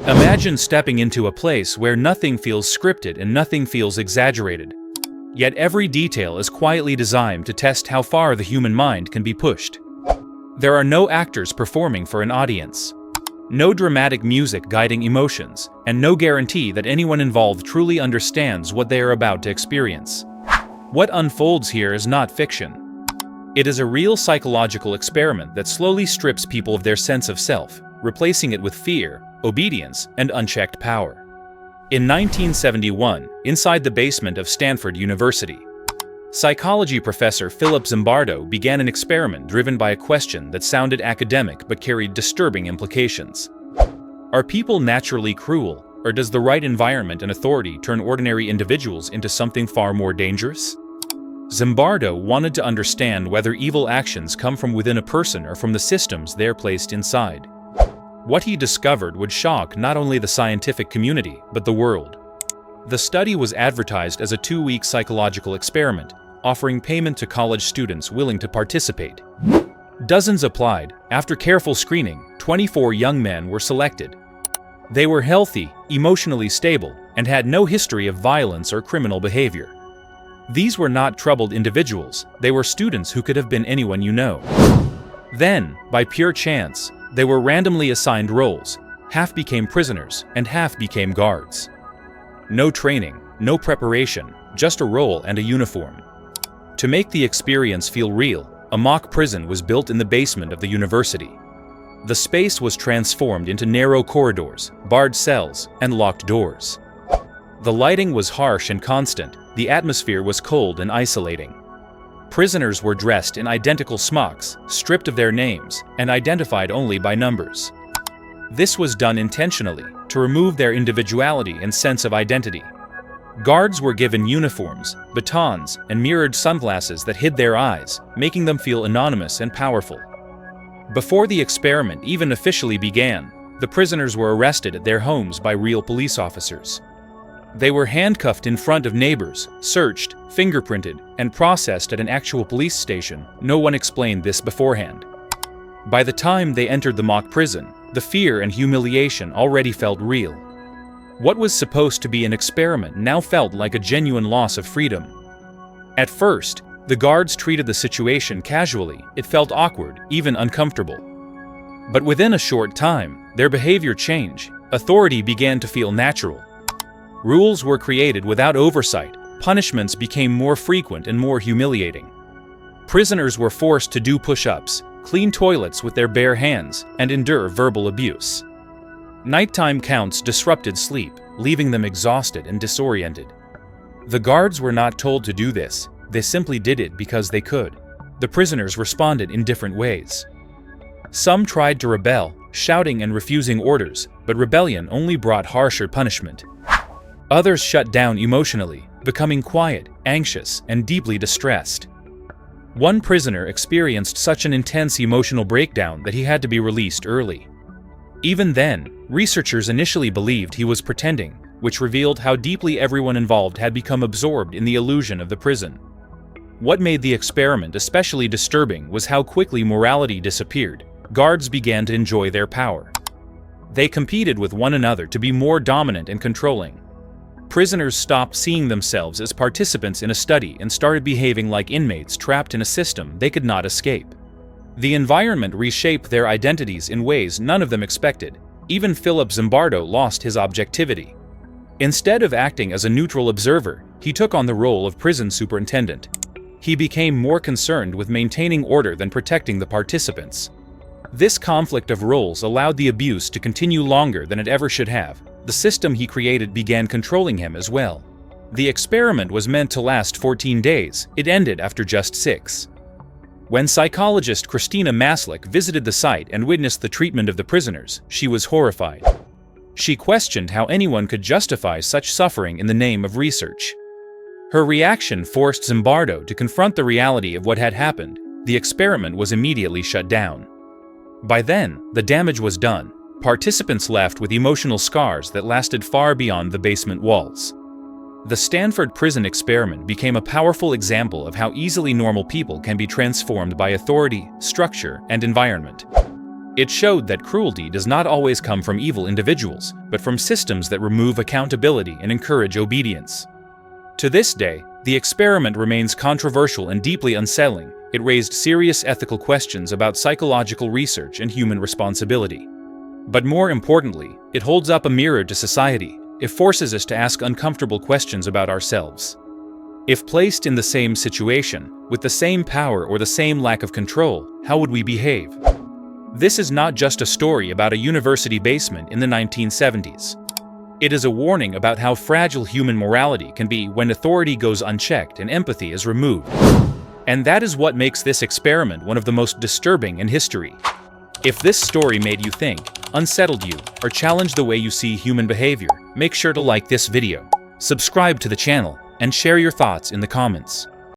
Imagine stepping into a place where nothing feels scripted and nothing feels exaggerated. Yet every detail is quietly designed to test how far the human mind can be pushed. There are no actors performing for an audience, no dramatic music guiding emotions, and no guarantee that anyone involved truly understands what they are about to experience. What unfolds here is not fiction. It is a real psychological experiment that slowly strips people of their sense of self, replacing it with fear, obedience, and unchecked power. In 1971, inside the basement of Stanford University, psychology professor Philip Zimbardo began an experiment driven by a question that sounded academic but carried disturbing implications. Are people naturally cruel, or does the right environment and authority turn ordinary individuals into something far more dangerous? Zimbardo wanted to understand whether evil actions come from within a person or from the systems they're placed inside. What he discovered would shock not only the scientific community, but the world. The study was advertised as a 2-week psychological experiment, offering payment to college students willing to participate. Dozens applied. After careful screening, 24 young men were selected. They were healthy, emotionally stable, and had no history of violence or criminal behavior. These were not troubled individuals, they were students who could have been anyone you know. Then, by pure chance, they were randomly assigned roles. Half became prisoners, and half became guards. No training, no preparation, just a role and a uniform. To make the experience feel real, a mock prison was built in the basement of the university. The space was transformed into narrow corridors, barred cells, and locked doors. The lighting was harsh and constant, the atmosphere was cold and isolating. Prisoners were dressed in identical smocks, stripped of their names, and identified only by numbers. This was done intentionally, to remove their individuality and sense of identity. Guards were given uniforms, batons, and mirrored sunglasses that hid their eyes, making them feel anonymous and powerful. Before the experiment even officially began, the prisoners were arrested at their homes by real police officers. They were handcuffed in front of neighbors, searched, fingerprinted, and processed at an actual police station. No one explained this beforehand. By the time they entered the mock prison, the fear and humiliation already felt real. What was supposed to be an experiment now felt like a genuine loss of freedom. At first, the guards treated the situation casually. It felt awkward, even uncomfortable. But within a short time, their behavior changed. Authority began to feel natural. Rules were created without oversight, punishments became more frequent and more humiliating. Prisoners were forced to do push-ups, clean toilets with their bare hands, and endure verbal abuse. Nighttime counts disrupted sleep, leaving them exhausted and disoriented. The guards were not told to do this, they simply did it because they could. The prisoners responded in different ways. Some tried to rebel, shouting and refusing orders, but rebellion only brought harsher punishment. Others shut down emotionally, becoming quiet, anxious, and deeply distressed. One prisoner experienced such an intense emotional breakdown that he had to be released early. Even then, researchers initially believed he was pretending, which revealed how deeply everyone involved had become absorbed in the illusion of the prison. What made the experiment especially disturbing was how quickly morality disappeared. Guards began to enjoy their power. They competed with one another to be more dominant and controlling. Prisoners stopped seeing themselves as participants in a study and started behaving like inmates trapped in a system they could not escape. The environment reshaped their identities in ways none of them expected. Even Philip Zimbardo lost his objectivity. Instead of acting as a neutral observer, he took on the role of prison superintendent. He became more concerned with maintaining order than protecting the participants. This conflict of roles allowed the abuse to continue longer than it ever should have. The system he created began controlling him as well. The experiment was meant to last 14 days. It ended after just 6. When psychologist Christina Maslick visited the site and witnessed the treatment of the prisoners, she was horrified. She questioned how anyone could justify such suffering in the name of research. Her reaction forced Zimbardo to confront the reality of what had happened. The experiment was immediately shut down. By then, the damage was done. Participants left with emotional scars that lasted far beyond the basement walls. The Stanford prison experiment became a powerful example of how easily normal people can be transformed by authority, structure, and environment. It showed that cruelty does not always come from evil individuals, but from systems that remove accountability and encourage obedience. To this day, the experiment remains controversial and deeply unsettling. It raised serious ethical questions about psychological research and human responsibility. But more importantly, it holds up a mirror to society. It forces us to ask uncomfortable questions about ourselves. If placed in the same situation, with the same power or the same lack of control, how would we behave? This is not just a story about a university basement in the 1970s. It is a warning about how fragile human morality can be when authority goes unchecked and empathy is removed. And that is what makes this experiment one of the most disturbing in history. If this story made you think, unsettled you, or challenged the way you see human behavior, make sure to like this video, subscribe to the channel, and share your thoughts in the comments.